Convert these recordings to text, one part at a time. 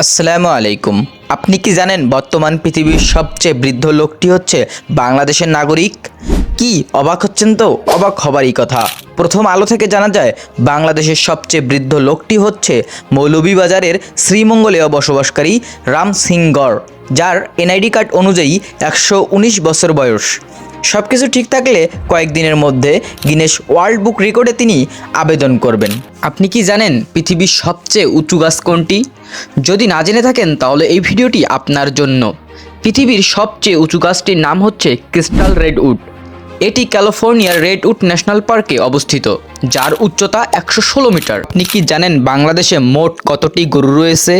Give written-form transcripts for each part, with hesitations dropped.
আসসালামু আলাইকুম। আপনি কি জানেন বর্তমান পৃথিবীর সবচেয়ে বৃদ্ধ লোকটি হচ্ছে বাংলাদেশের নাগরিক? কি অবাক হচ্ছেন? তো অবাক হবারই কথা। প্রথম আলো থেকে জানা যায় বাংলাদেশের সবচেয়ে বৃদ্ধ লোকটি হচ্ছে মৌলভীবাজারের শ্রীমঙ্গলে বসবাসকারী রাম সিং গড়, যার এনআইডি কার্ড অনুযায়ী 119 বছর বয়স। সব কিছু ঠিক থাকলে কয়েকদিনের মধ্যে গিনেস ওয়ার্ল্ড বুক রেকর্ডে তিনি আবেদন করবেন। আপনি কি জানেন পৃথিবীর সবচেয়ে উঁচু গাছ কোনটি? যদি না জেনে থাকেন তাহলে এই ভিডিওটি আপনার জন্য। পৃথিবীর সবচেয়ে উঁচু গাছটির নাম হচ্ছে ক্রিস্টাল রেডউড। এটি ক্যালিফোর্নিয়ার রেডউড ন্যাশনাল পার্কে অবস্থিত, যার উচ্চতা 116 মিটার। আপনি কি জানেন বাংলাদেশে মোট কতটি গরু রয়েছে?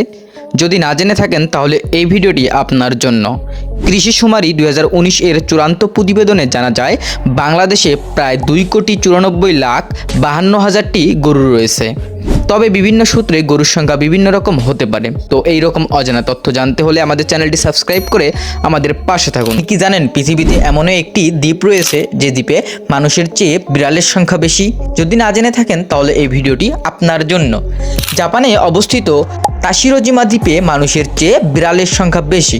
যদি না জেনে থাকেন তাহলে এই ভিডিওটি আপনার জন্য। কৃষি শুমারি 2019 এর চূড়ান্ত প্রতিবেদনে জানা যায় বাংলাদেশে প্রায় 2,94,52,000টি গরু রয়েছে। তবে বিভিন্ন সূত্রে গরুর সংখ্যা বিভিন্ন রকম হতে পারে। তো এই রকম অজানা তথ্য জানতে হলে আমাদের চ্যানেলটি সাবস্ক্রাইব করে আমাদের পাশে থাকুন। কি জানেন পৃথিবীতে এমনও একটি দ্বীপ রয়েছে যে দ্বীপে মানুষের চেয়ে বিড়ালের সংখ্যা বেশি? যদি না জেনে থাকেন তাহলে এই ভিডিওটি আপনার জন্য। জাপানে অবস্থিত তাশিরোজিমা দ্বীপে মানুষের চেয়ে বিড়ালের সংখ্যা বেশি।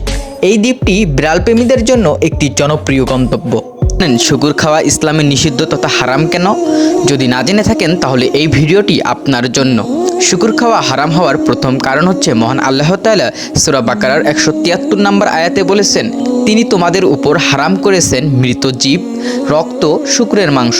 এই দ্বীপটি বিড়াল প্রেমীদের জন্য একটি জনপ্রিয় গন্তব্য। শুকুর খাওয়া ইসলামে নিষিদ্ধ তথা হারাম কেন? যদি না জেনে থাকেন তাহলে এই ভিডিওটি আপনার জন্য। শুকুর খাওয়া হারাম হওয়ার প্রথম কারণ হচ্ছে মহান আল্লাহ তাআলা সূরা বাকারার 173 নম্বর আয়াতে বলেছেন, তিনি তোমাদের উপর হারাম করেছেন মৃত জীব, রক্ত, শুকরের মাংস।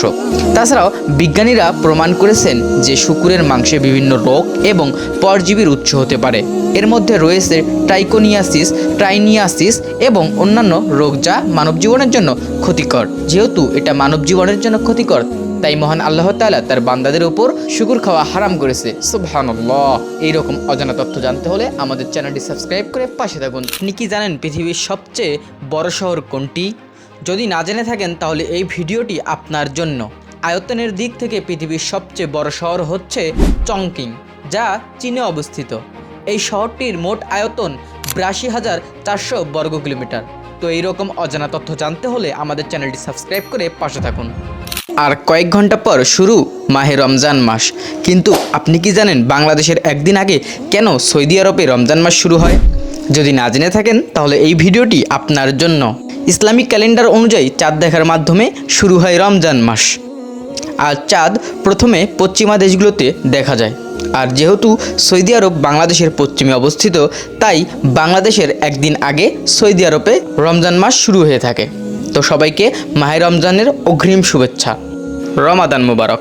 তাছাড়াও বিজ্ঞানীরা প্রমাণ করেছেন যে শুকরের মাংসে বিভিন্ন রোগ এবং পরজীবীর উৎস হতে পারে। এর মধ্যে রয়েছে ট্রাইকোনিয়াসিস, ট্রাইনিয়াসিস এবং অন্যান্য রোগ যা মানব জীবনের জন্য ক্ষতিকর। যেহেতু এটা মানব জীবনের জন্য ক্ষতিকর, তাই মহান আল্লাহ তাআলা তার বান্দাদের উপর শুকুর খাওয়া হারাম করেছে। সুবহানাল্লাহ। এইরকম অজানা তথ্য জানতে হলে আমাদের চ্যানেলটি সাবস্ক্রাইব করে পাশে থাকুন। আপনি কি জানেন পৃথিবীর সবচেয়ে বড় শহর কোনটি? যদি না জেনে থাকেন তাহলে এই ভিডিওটি আপনার জন্য। আয়তনের দিক থেকে পৃথিবীর সবচেয়ে বড় শহর হচ্ছে চংকিং, যা চীনে অবস্থিত। এই শহরটির মোট আয়তন 82,400 বর্গ কিলোমিটার। তো এইরকম অজানা তথ্য জানতে হলে আমাদের চ্যানেলটি সাবস্ক্রাইব করে পাশে থাকুন। আর কয়েক ঘন্টা পর শুরু মাহে রমজান মাস। কিন্তু আপনি কি জানেন বাংলাদেশের একদিন আগে কেন সৌদি আরবে রমজান মাস শুরু হয়? যদি না জেনে থাকেন তাহলে এই ভিডিওটি আপনার জন্য। ইসলামিক ক্যালেন্ডার অনুযায়ী চাঁদ দেখার মাধ্যমে শুরু হয় রমজান মাস। আর চাঁদ প্রথমে পশ্চিমা দেশগুলোতে দেখা যায়। আর যেহেতু সৌদি আরব বাংলাদেশের পশ্চিমে অবস্থিত, তাই বাংলাদেশের একদিন আগে সৌদি আরবে রমজান মাস শুরু হয়ে থাকে। তো সবাইকে মাহে রমজানের অগ্রিম শুভেচ্ছা। রমাদান মুবারক।